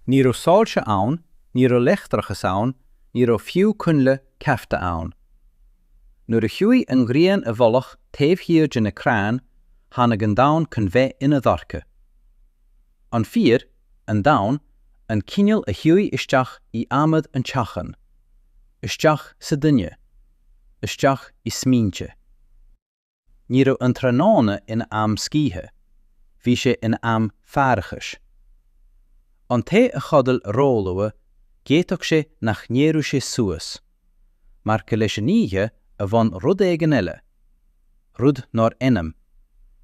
Ní raibh sáilte ann, ní raibh leachtrachas ann, ní raibh fiú cúnla ceafta ann. Nuair a chuaigh an ghrian a bholach taobh hiad in na crán, tháinig an domhan chun bheith ina dharca. An fíor, an domhan, an cineal a chuaigh isteach í amad an teachan, isteach sa duine, isteach I smínte. Ní raibh an tráthnóna ina am scíthe, bhí sé ina am fearachais. An té a chodal rólamha, géiteach sé nach ndéirú sé suas, mar go leis an níthe a bhain rud éigin eile, rud nár enam,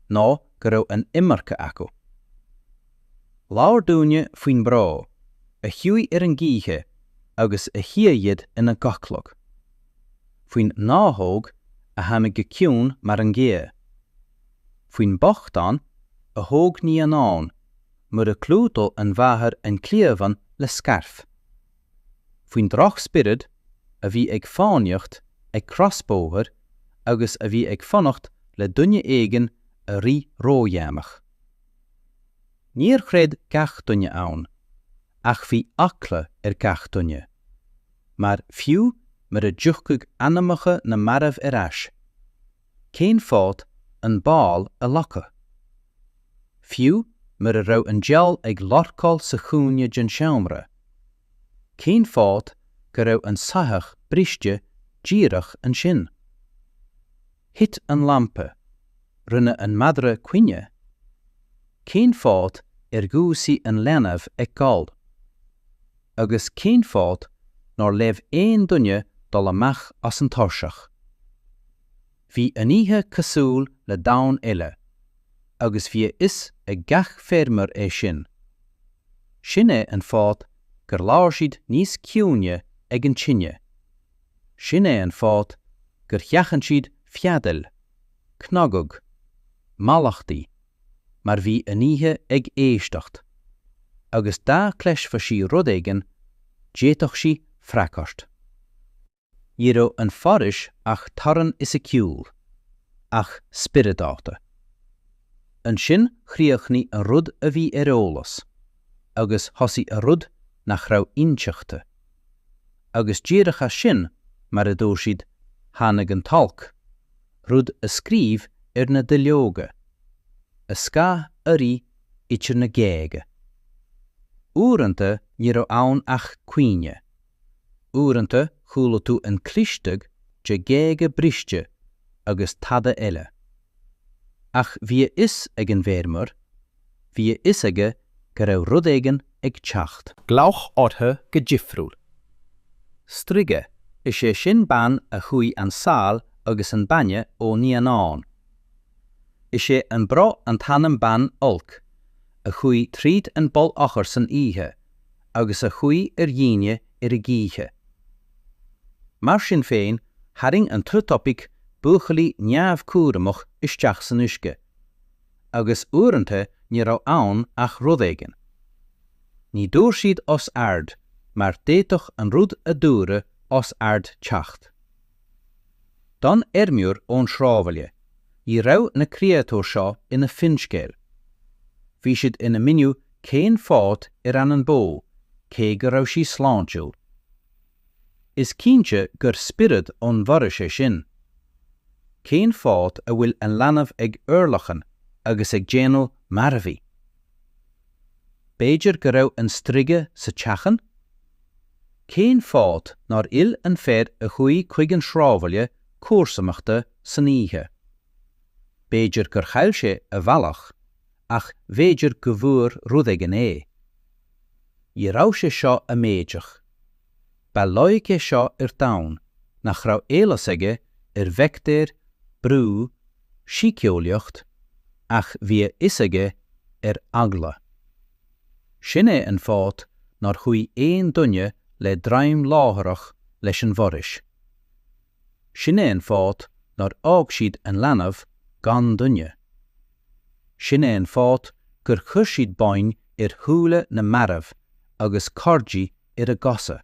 ná go raibh an imirce acu. Lár dúine faoin brá, a chuaigh ar an gcíthe agus a thiaidh ina gachlog. Faoin náthóg a tháinig go ciúin mar an ggéa. Faoin bochtán a thóg ní an ann, mar a clúdal an bheathair an cléamhan le scarf. Faoin droch-spiorad a bhí ag fáinneocht ag crossbóthar agus a bhí ag fannacht le duine éigin a rí ródhéamach. Níor chreid gach duine ann, ach bhí acla ar gach duine, mar fiú mar a dúchcaigh anamacha na marbh ar ais. Cén fát an báil a lacha. Fiú mar a raibh an deal ag lorcáil sa chúine den seomra. Cén fát go raibh an sathach briste díreach an sin. Hit an lampa, rinne an madra cuine. Cén fát ar gúsaí an lenamh ag gáil. Agus cén fát nár léamh éon duine dul amach as an toirseach. Bhí aníthe cosúil le domhan eile, agus bhí is ag gach feirmeoir é sin. Sin é an fát gur láir siad níos ciúne ag an tinne. Sin é an fát gur cheachann siad fiadal, cnogug, malachtaí, mar bhí aníthe ag éisteacht, agus dá cleisfa sí rud éigin, déiteach sí fracast. Ní raibh an forais ach tarann is a ciúil, ach spiridáta. An sin chríochnaí an rud a bhí ar eolas, agus thosaí a rud nach raibh inseachta. Agus dírecha sin mar a dó siad tháinig an talc, rud a scríb ar na duilleoga, a scá arí itir na géige. Uaireanta ní raibh ann ach cuine. Uaireanta chúla tú an clisteag de géige briste agus tada eile. Ach bhí is ag an bhéirmeoir, bhí is aige go raibh rud éigin ag teacht. Glauch ortha go difriúil. Strige is sé sin ban a chuaigh an sáil agus an banne ó ní an ann. Is sé an bra an tanam ban olc, a chuaigh tríd an bol achar san ihe, agus a chuaigh ar dhíine ar a gcíthe. Mar sin féin, haring an trútopic buachalaí neamhcúramach isteach san uisce, agus uaireanta ní raibh ann ach rud éigin. Ní dúir siad os ard, mar déitoch an rud a dúra os ard teacht. Don ermiúr ón srábhaile, í raibh na críotóir seo ina finscéil. Bhí siad ina miniú cén fát ar an bó, cé go raibh sí sláintiúil. Is cínte gur spiorad ón mhara sé sin. Cén fát a bhfuil an leanamh ag uirlachan agus ag déanal marbhí. Béidir go raibh an strige sa teachan? Cén fát nár il an féad a chuaigh chuig an srábhaile cuasamachta san ihe. Béidir gur chail sé a bhealach, ach bhéidir go bhuair rud éigin é. I rá sé seo a méideach. Ba loigh é seo ar domhan, nach raibh élas aige ar vectéir, brú, síceolaíocht, ach bhí is aige ar eagla. Sin é an fát nár chuaigh éon duine le draim láthreach leis an bhorais. Sin é an fát nár ág siad an leanamh gan duine. Sin é an fát gur chuir siad bain ar thúla na marbh agus cordí ar a gosa.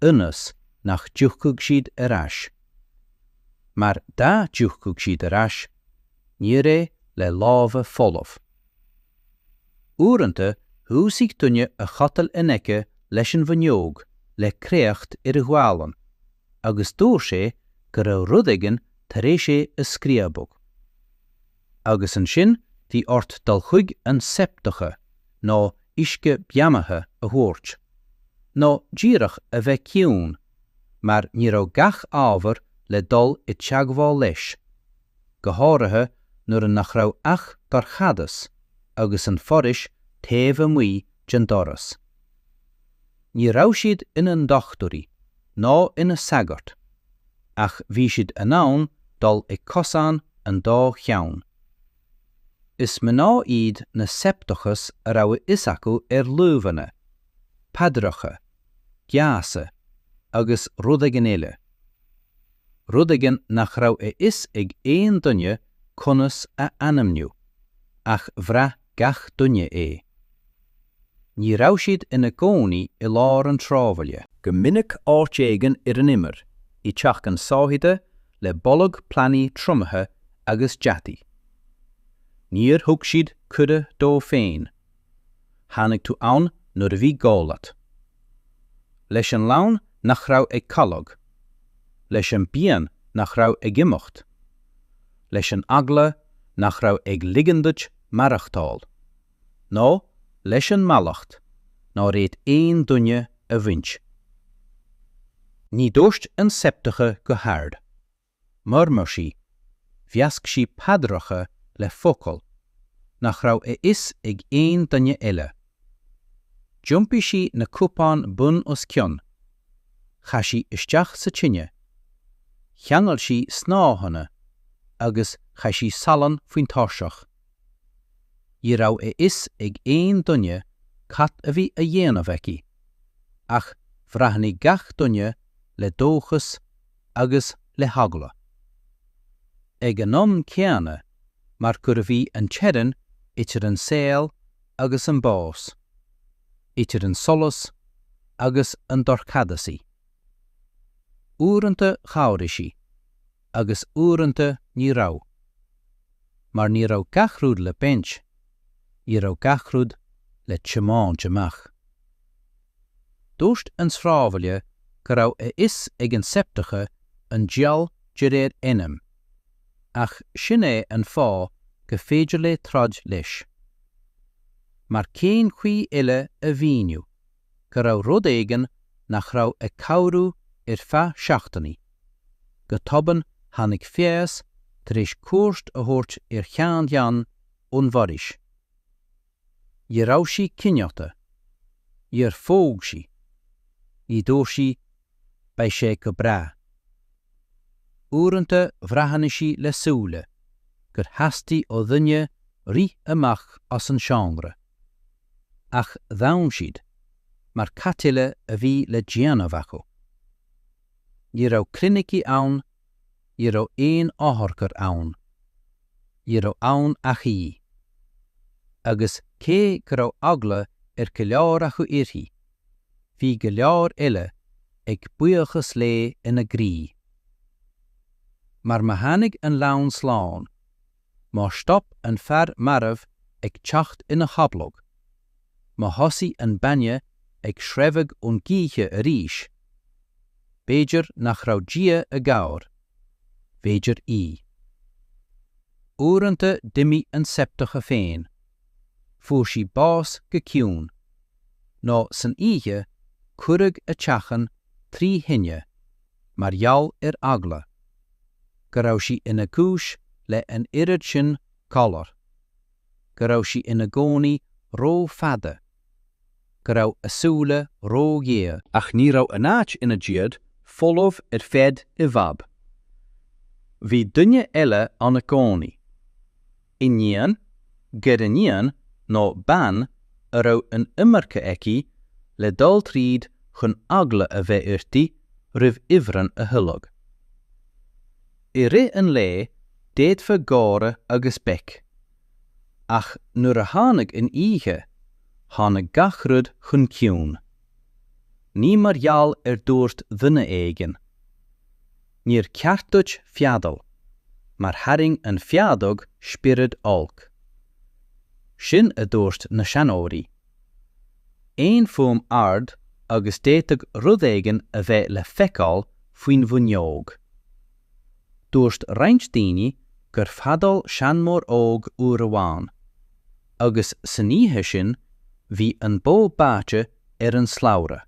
Unas nach dúchcaigh siad ar ais. Mar dá dúchcaigh siad ar ais, ní ré le lámha folamh. Uaireanta húsig dunne a chatal ineke leis an bhaneog le créocht ar a ghálan, agus dúir sé gur a rudagan tar éis sé a scríabog. Agus an sin dí ort dal chuig an septacha, nó isce beamathe a thuairt, nó díreach a bheith ciún, mar ní raibh gach ábhar le dul I teagmháil leis, go háirithe nuair an nach raibh ach dar chadas, agus an foris taobh amuigh den doras. Ní raibh siad ina an dochtúirí, ná ina sagart, ach bhí siad ann dul I cosán an dá cheann. Is mná iad na septachas a raibh is acu luamhanna, padracha, geasa, agus rudagan éile. Rudagan nach raibh is ag éon dunne conas a anamniu, ach bhra gach dunne é. Ní raibh siad ina gcónaí I lár an trábhaile, go minic áitéigean ar an imir, I teach an sáithide le bollag plannaí trumathe agus deataí. Níor thug siad cuide dó féin. Tháinig tú ann nuair a bhí gálat. Leis an lán nach raibh ag callag. Leis an bíon nach raibh ag imeacht. Leis an eagla nach raibh ag ligeanduit marachtáil. Nó leis an malacht, ná réad éon dunne a bhaint. Ní dúirt an septacha go hard. Murmur sí, bheasc sí padracha le focail, nach raibh is ag éon dunne eile. Jumpí sí na cúpán bun os cionn, cha sí isteach sa tinne, cheangail sí snáhanna, agus cha sí salan faoin táiseach. Í raibh is ag éon dunne cat a bhí a dhéanamh aici, ach bhreathnaí gach dunne le dóchas agus le hagla. Ag an nom ceanna, mar gur a bhí an tsedan itir an saol agus an bás, itir an solas agus an dorchadasaí. Uaireanta chabhraigh sí, agus uaireanta ní raibh. Mar ní raibh gachrúd le bent, ní raibh gachrúd le tsemáin deamach. Dúirt an srábhaile go raibh is ag an septacha an deal de réir enam, ach sin é an fá go féidir le troid leis. Mar cén chuí eile a bhíniu, go raibh rud éigean nach raibh ag cabhrú ar feadh seachtainaí, go tobann tháinig feas tar éis cuairt a thabhairt ar cheann dean ón bharis. Í raibh sí cineachta, í ar fóg sí, í dúir sí bei sé go bra. Uaireanta bhreathana sí le súile, gur heastaí ó dhuine rí amach as an seangra. Ach dham siad, mar catiile a bhí le déanamh acu. Ní raibh clinicí ann, ní raibh éon áthorcar ann, ní raibh ann achaí. Agus cé go raibh eagla ar go leor acu iarthaí, bhí go leor eile ag buíochas lé ina grí. Mar Mheánaigh an lán sláán, má stop an fear marmh ag teacht ina chablog, má thosaí an banne ag sreibhigh ón gcíthe a ríis. Béidir nach raibh dia a gabhar, béidir í. Uaireanta dimí an septacha féin, fuair sí bás go ciún, ná san oíche cuireadh a teachan trí hinne, mar gheall ar eagla. Go raibh sí ina cúis le an irid sin collar. Go raibh sí ina gcónaí ró fada. Go raibh asúla ró ghéa, ach ní raibh an áit ina diad folamh ar fed I bhab. Bhí duine eile anna gcónaí. I níon, gur in níon nó ban a raibh an imirce aici le dul tríd chun eagla a bheith uirtí roimh uimhreann a thuilg. I rith an lé déadfa gára agus bec, ach nuair a tháinig in oíche, tháinig gach rud chun ciún. Ní mar gheall ar dúirt dhuine éigean. Níor ceartúit feadal, mar haring an feadog spiorad olc. Sin a dúirt na seanóirí, Éon fuam ard agus déiteag rud éigean a bheith le feiceáil faoin bhuineog. Dúirt roinnt daoine gur fadal seanmór óg uair amháin, agus sa níthe sin bhí an bó báite ar an sláire.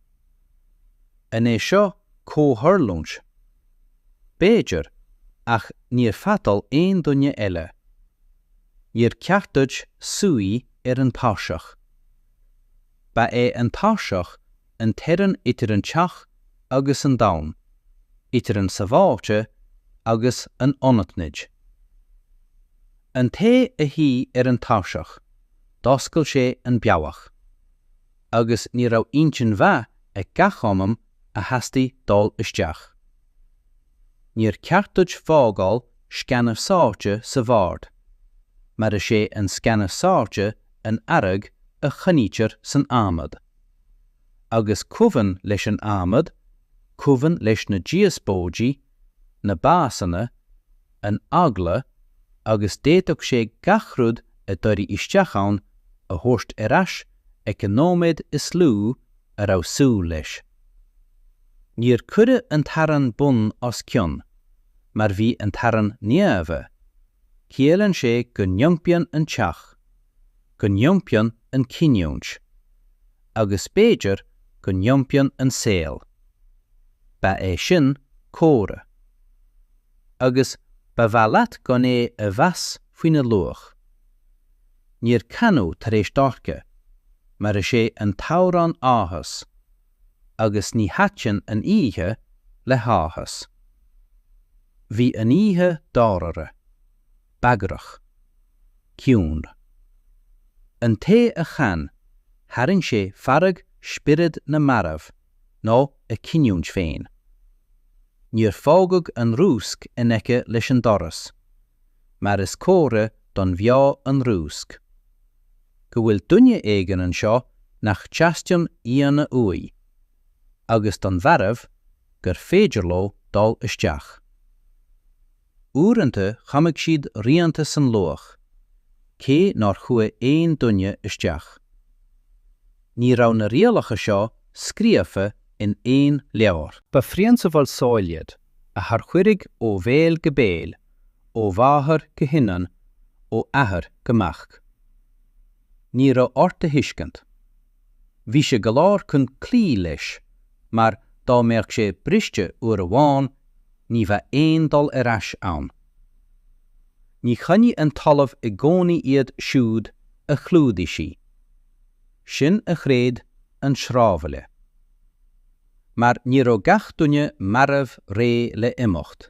An é seo cóthurlúint. Béidir, ach níor fatal éon duine eile. Níor ceartúid suaí ar an táiseach. Ba é an táiseach an teireann idir an teach agus an domhan, idir an saváte agus an ionatnid. An té a hí ar an táiseach, d'oscail sé an beabhach, agus ní raibh intin bheith ag gachomam a heastaí dul isteach. Níor ceartúid fágáil sceanamh sáte sa bhard, mar is sé an sceanamh sáte an airg a chanítear san amad. Agus cumann leis an amad, cumann leis na díospóidí, na básanna, an eagla, agus déiteach sé gachrúd a dóirí isteach ann a thuairt ar ais ag an nóméid is lú a raibh súil leis. Níor cuireadh an tarann bun os cionn, mar bhí an tarann neamha. Chéalann sé go ngiompian an teach, go ngiompian an cinneúint, agus béidir go ngiompian an saol. Ba é sin córa. Agus ba bhealaat gan é a bheas faoine luach. Níor canú tar éis dorcha, mar is sé an tárán áthas, agus ní hatsin an ihe le háthas. Bhí an ihe dárara, bagrach, ciún. An té a chan, tharinn sé farag spiorad na marabh, nó a cinneúint féin. Níor fágad an rúsc in aice leis an doras, mar is córa don bheo an rúsc. Go bhfuil duine éigean an seo nach teastiam íana uaí, agus don bharabh gur féidir leo dul isteach. Uaireanta chamaic siad rianta san luach, cé nár chua éon duine isteach. Ní raibh na rialacha seo scríofa in éon leabhar. Ba phríonn sa bhfuil sáiliad, a thar chuirig ó bhéal go béal, ó bháthair go hinnan, ó athair go mach. Ní raibh orta thuiscint. Bhí sé go leor chun clí leis, mar dá mbeadh sé briste uair amháin, ní bheith éon dul ar ais ann. Ní chonnaí an talamh i gcónaí iad siúd a chlúdaí sí. Sin a chréad an srábhaile. Mar ní raibh gach duine marabh ré le imeacht.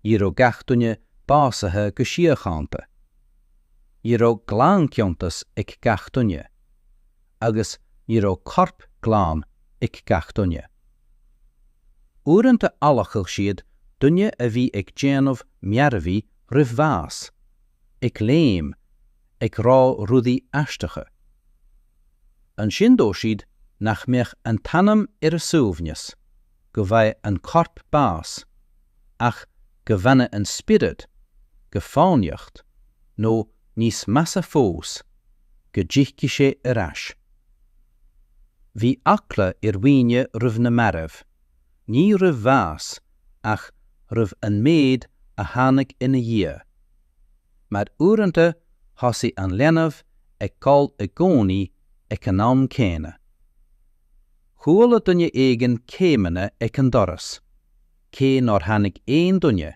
Ní raibh gach duine básathe go siochananta. Ní raibh glanceontas ag gach duine, agus ní raibh corp glán ag gach duine. Uaireanta allachail siad duine a bhí ag déanamh mearbhí roimh bheas, ag léim, ag rá rudaí aisteacha. An sin dó siad nach mbeadh an tanam ar a suamhneas, go bheidh an corp bás, ach go bhaine an spiorad, go fáinneocht, nó níos measa fós, go dtíochci sé ar ais. Bhí acla ar mhaoine roimh na marabh, ní roimh bheas, ach roimh an méid a tháinig ina dhia. Mar uaireanta thosaigh an leanamh ag cáil i gcónaí ag an am céine. Chúla duine éigean céimeanna ag an doras, cé nár tháinig éon duine,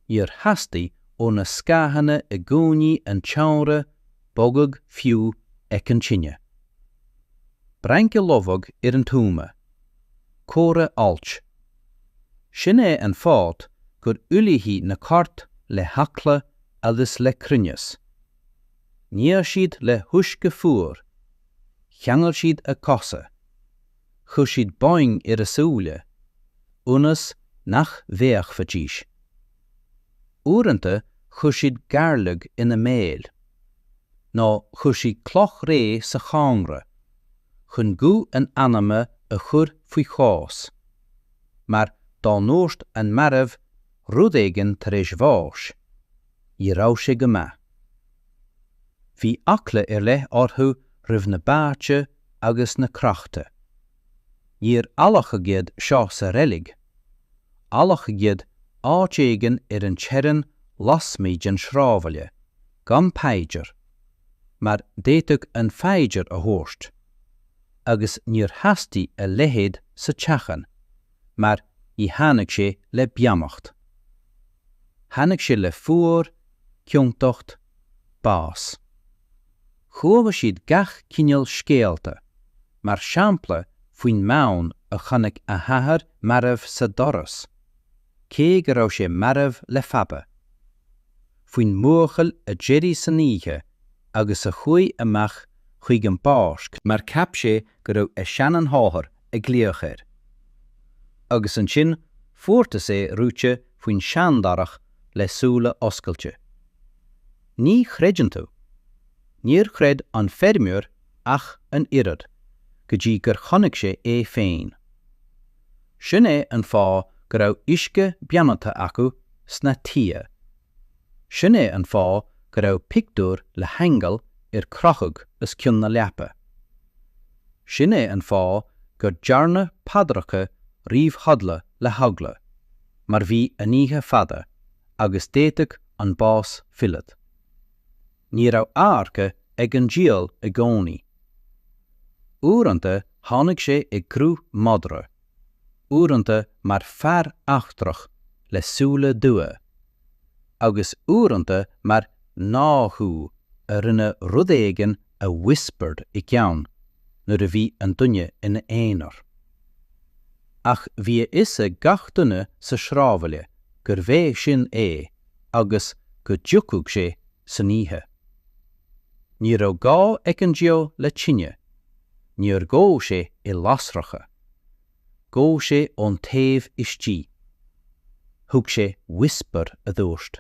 níor heastaí ó na scáhanna i gcónaí an teamhra bogag fiú ag an tine. Braince lobhag ar an túma, córa ailt. Sin é an fád gur uilithí na cart le hacla agus le cruinneas. Níor siad le thuisce fuair, cheangail siad a cosa, chur siad boing ar a súile, únas nach bhéach fatíis. Uaireanta chur siad garlag ina méil, nó chur siad cloch ré sa chángra, chun gú an anama a chur faoi chás, mar dá nóirt an marabh rud éigean tar éis bháis, i rá sé go maith. Bhí acla ar leith orthú roimh na báite agus na crachta. Níor allacha giad seo sa relig. Allacha giad áitéigean an tseran lasmíid an shrábhaile, gan peidir, mar déitug an feidir a thuairt, agus níor hastí a lehéad sa teachan, mar I tháinig sé le beamacht. Tháinig sé le fuair, cionntocht, bás. Chuaga siad gach cineal scéalta, mar seampla faoin meán a chanig a thathar maribh sa doras. Cé go raibh sé maribh le fabba. Faoin muachal a deirí sa níthe agus a chuaigh amach chuig an báisc, mar cap sé go raibh a seanan háthar a gléochéir. Agus an sin fuórta sé rúte faoin seandarach le súla oscailte. Ní chreideann tú. Níor chreid an feirmeoir ach an irid, go dtí gur chonig sé é féin. Sin é an fá go raibh uisce beananta acu sna tia. Sin é an fá go raibh pictiúr le hangal crachug is cion na leapa. Sin é an fá gur dearna padracha riomh hadla le hagla, mar bhí a níthe fada, agus déiteg an bás fillad. Ní raibh áarcha ag an díal a gcónaí. Uaireanta tháinig sé ag crú madra, uaireanta mar fear achtrach le súla dua, agus uaireanta mar náthú a rinne rudéigean a whispered I ceann, nuair a bhí an duine ina éonar. Ach bhí ise gach duine sa shrábhaile gur bheith sin é, agus go dtiocadh sé sa níthe. Ní raibh gá ag an dio le tinne, níor gó sé I lasracha. Gó sé ón taobh istí. Thug sé whisper a dúirt.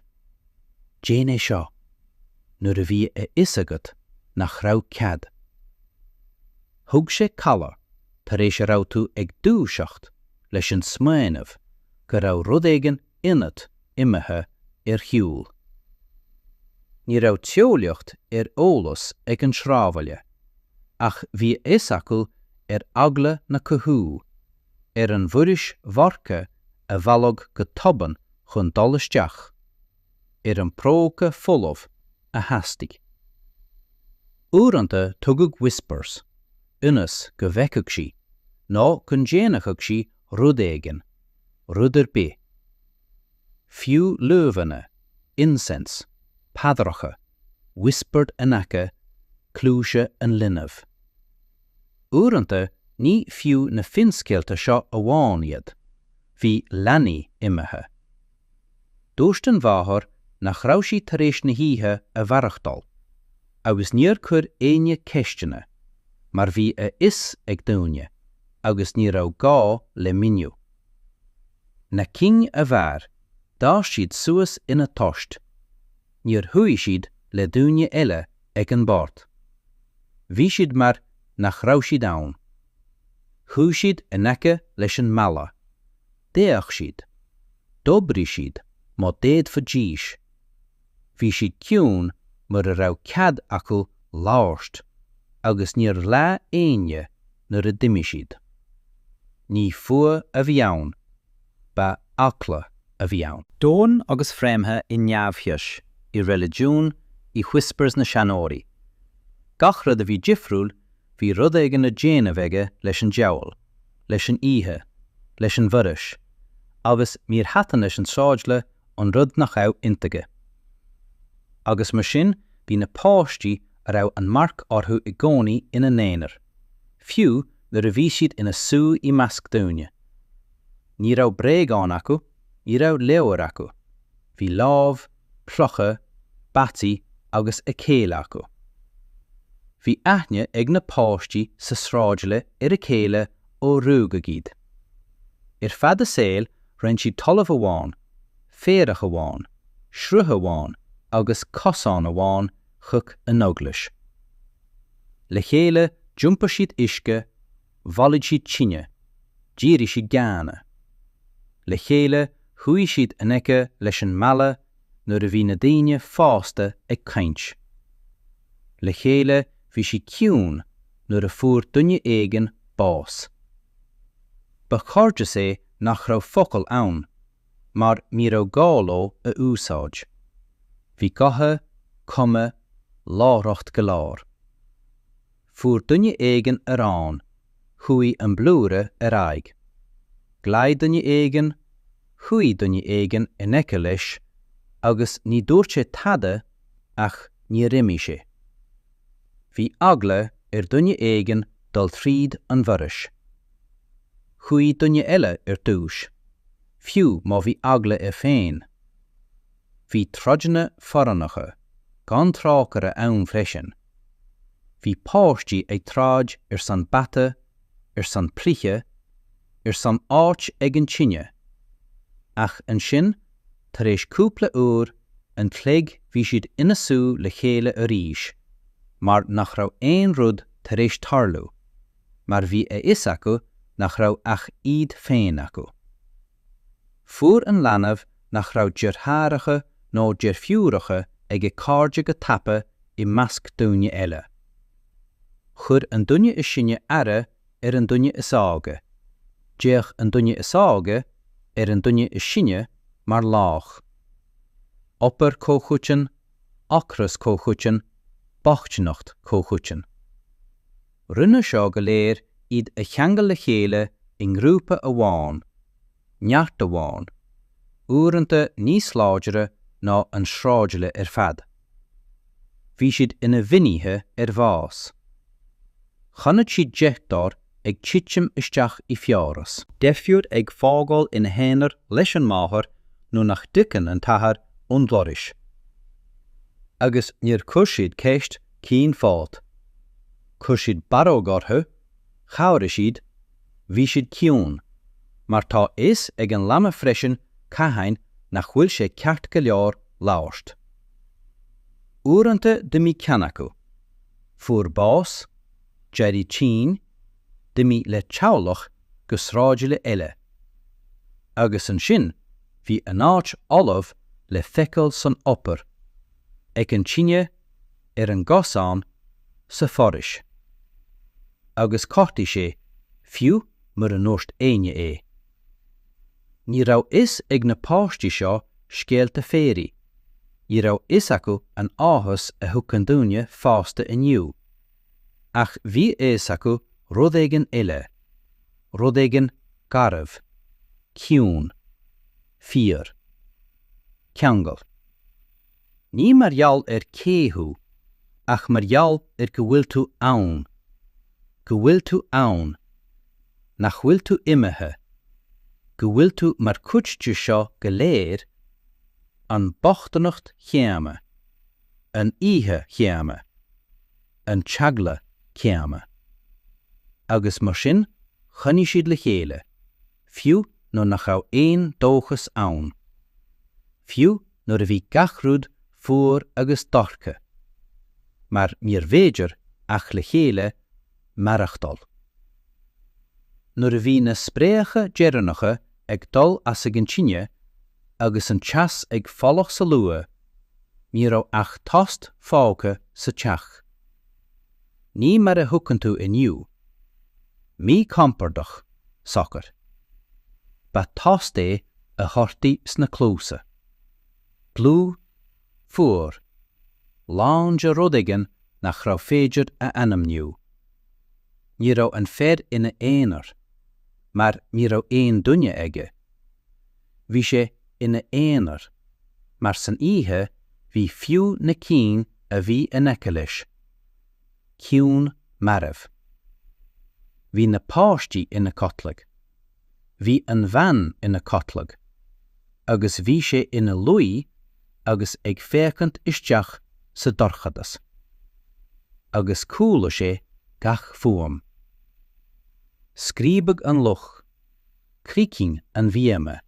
Déan é seo, nuair a bhí a isagat nach raibh cead. Thug sé calla, tar éis a raibh tú ag dúiseacht leis an smaoinemh, go raibh rudéigean inat imethe hiúl. Ní raibh teolaíocht ólas ag an shrábhaile, ach bhí acu agla na cothú, an bhuiris bharca a bhealach go toban chun dul isteach, an próca fullmh a hastig. Uaireanta tugadh whispers, inas go bhfeicigh sí, ná chun déanachadh sí rudéigean, rudidir bé. Fiú luamhanna, incense, padracha, whispered anacha, clúise an linmh. Uaireanta ní fiú na finscéalta seo a bháin iad, hí leanaí imethe. Dúirt an bháthair nach raibh sí tar éis na híthe a bharachtal, agus níor chur aine ceistena, mar bhí a is ag dúine, agus ní raibh gá le miniu. Na king a bhar, dá siad suas ina tost, níor thuaigh siad le dúine eile ag an bárt. Bhí siad mar nach raibh siad ann. Chúigh siad anacha leis an mala. Déach siad. Dobrí siad, má déad fa díis. Bhí siad ciún mar a raibh cead acu láirst, agus níor le aine nuair a d'imigh siad. Ní fua a bhí ann, ba acla a bhí ann. Dóin agus fréimthe I neamhtheas, I religiún, I whispers na seanóirí. Gach rud a bhí difriúil, bhí rud ag na déanamh aige leis an deabhal, leis an oíche, leis an bhuiris, agus míor hatan leis an sáidle an rud nach raibh intige. Agus mar sin bhí na páistí a raibh an marc orthú I gcónaí ina néanaar. Fiú nuair a bhí siad ina sú I measc dúine. Ní raibh bréagán acu, ní raibh leabhar acu. Bhí lámh, plocha, batí agus a céile acu. Bhí aithne ag na páistí sa sráidle a céile ó rúga gíd. Fad a saoil rinne siad talamh amháin, féarach amháin, srutha amháin agus cosán amháin chuc an noglis. Le chéile jumpa siad isce, bhallaigh siad tinne, díri siad gana. Le chéile chuaigh siad anacha leis an mala nuair a bhí na daoine fásta ag caint. Le chéile bhí siad ciún nuair a fuair duine éigin bás. Ba chairde sé nach raibh focail ann, mar ní raibh gáil a úsáid. Bhí gatha, cuma, láithreacht go leor. Fuair duine éigin arán, chuaigh an blúra ar aig. Gleid duine éigin, chuaigh duine éigin in eice leis, agus ní dúirt sé tada ach ní rimi sé. Bhí eagla ar duine éigin dul tríd an bheiris. Chuaigh duine eile ar dúis, fiú má bhí eagla féin. Bhí troideanna forannacha, gan tráchara ann freisin. Bhí páistí ag tráid ar san bata, ar san príthe, ar san áit ag an tine. Ach an sin, tar éis cúpla uair, an cloig bhí siad ina sú le chéile a ríis, mar nach raibh aon rud tar éis tarlú, mar bhí is acu nach raibh ach iad féin acu. Fuair an leanamh nach raibh deartháracha nó dearfiúracha ag cáirde go tapa i measc duine eile. Chur an duine is sinne ara ar an duine is ága. Déach an duine is ága ar an duine is sinne mar lách. Opar cóchuitin, acras cóchuitin, bachtnacht cóchuitin. Rinne seo go léir iad a cheangal le chéile in grúpa amháin, neart amháin, uaireanta níos láidere ná an sráidile ar fad. Bhí siad ina bhiníthe ar bhás. Channad siad dechtár ag titim isteach i fearas. Defiúd ag fágáil ina héanaar leis an máthair nó nach dtitceann an tathair ón dloris. Agus níor chuir siad céist cín fád. Chuir siad barógartha, chabhra siad, bhí siad ciún, mar tá is ag an lama freisin caitheinn nach bhfuil sé ceart go leor láist. Uaireanta de mí ceann acu. Fuair bás, deirí tín, de mí le teaghlach go sráidile eile. Agus an sin, bhí an áit olamh le feiceáil san opar, ag an tine ar an gosán sa foris. Agus cártaí sé, fiú mar an nóist éine é. Ní raibh is ag na páistí seo scéalta féirí. Ní raibh is acu an áthas a thucann duine fásta inniu. Ach bhí is acu rud éigin eile, rud éigin garbh, ciún, fíor, ceangal. Ní margheall ar céthú, ach margheall ar go bhfuil tú ann. Go bhfuil tú ann, nach bhfuil tú imethe, go bhfuil tú mar cuidte seo go léir an bochtanacht cheama, an ihe cheama, an teagla cheama. Agus mar sin, chaní siad le chéile, fiú nó nach raibh aon dóchas ann. Fiú nuair a bhí gachrúd fuair agus dorcha, mar níor féidir ach le chéile marachtal. Nuair a bhí na spréacha dearanacha ag dul as ag an tine, agus an teas ag fallach sa lua, ní raibh ach tost fágcha sa teach. Ní mar a thucann tú inniu. Mí compordach, sochar. Ba tost é a thortaí sna clúsa. Glú, fuair, láinte rud éigin nach raibh féidir a anamniu. Ní raibh an féad ina éonar, mar ní raibh aon duine aige. Bhí sé ina éonar, mar san ihe bhí fiú na cín a bhí in eice leis. Ciún marabh. Bhí na páistí ina cotlaig. Bhí an bhean ina cotlaig. Agus bhí sé ina luí agus ag féacant isteach sa dorchadas. Agus cúla sé gach fuam. Scríbag an luch, crícing an bhíama,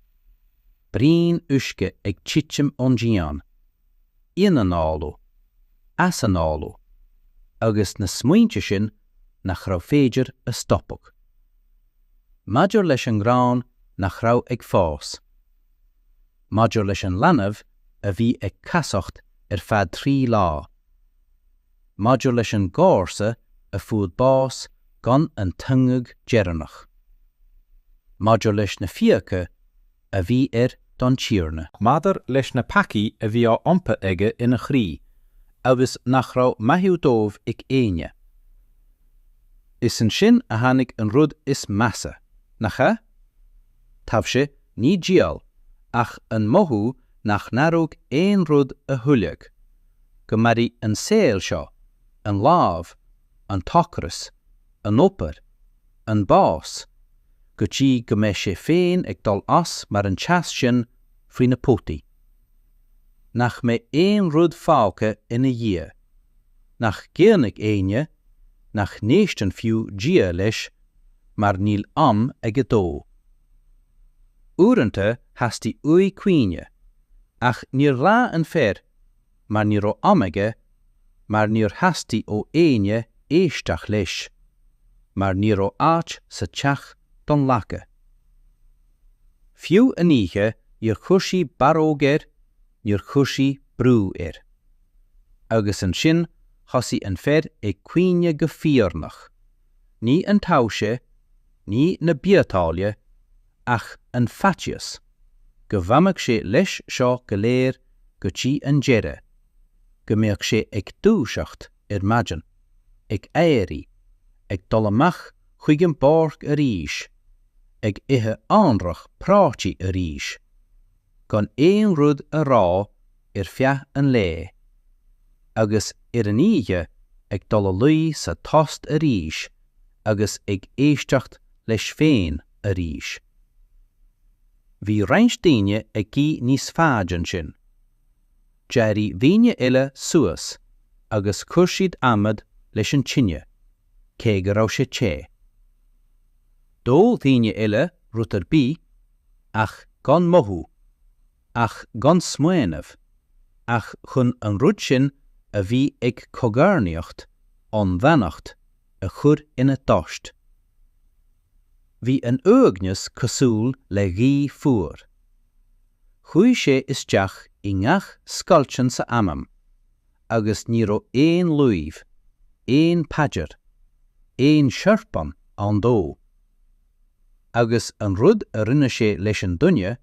brín uisce ag titim an díán, inanálu, asanálu, agus na smuointe sin nach raibh féidir a stoppach. Maidir leis an grán nach raibh ag fás. Maidir leis an leanamh a bhí ag casacht ar fad 3 lá. Maidir leis an gársa a fúd bás gan an tungag jeranach. Maidir leis na fiacha a bhí don tíorna. Maidir leis na paci a bhí á ompa aige ina chrí, agus nach rá maithú dómh ag éine. Is an sin a tháinig an rud is measa, nach cha? Tabh sé ní díal, ach an mothú nach naróg éon rud a thuileag, go marí an saoil seo, an lámh, an tocras, an opair, an bás, go dtí go mbeidh sé féin ag dul as mar an teas sin faoi na pótaí. Nach mé éon rud fáilte ina dhia, nach géannig éine, nach néistan fiú dia leis, mar níl am ag a dó. Uaireanta hasty ui cuine, ach níor rá an fér, mar níor ó am aige, mar níor hasty ó éine éisteach leis, mar níor ó áit sa teach don lacha. Fiú an oíche níor chuirsaí baróg níor chuirsaí brú agus an sin thosaí an fér ag cuine go fíornach, ní an tabhse, ní na bíotáile, ach an fatias, go bhamach sé leis seo go léir go dtí an deire, go mbeadh sé ag dúiseacht maidin, ag éirí, ag dul amach chuig an bárc a ríis, ag ithe anrach prátaí a ríis, gan éon rud a rá feadh an lé, agus an oíche ag dul luí sa tost a ríis, agus ag éisteacht leis féin a ríis. Bhí roinnt daoine ag gí níos faid an sin. Dearí bhíne uile suas, agus chuirsiad amad leis an tine, cé go raibh sé té. Dó daoine uile rutar bí, ach gan mothú, ach gan smaoinemh, ach chun an rud sin a bhí ag cogarníocht, an bheannacht, a chur ina dáist. Bhí an uagnas cosúil le gí fuair. Chuaigh sé isteach I ngach scailteann sa amam, agus ní raibh éon luamh, éon paidir, éon seirpean an dó. Agus an rud a rinne sé leis an duine,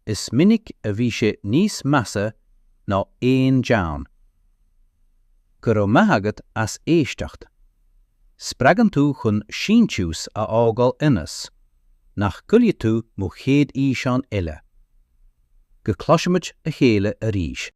is minic a bhí sé níos measa ná éon dean. Go raibh maithagad as éisteacht. Spragan tú chun síntús a ágáil inas, nach gcuiligh tú mo chéad íseán uile. Go cloisiimiid a chéile a ríis.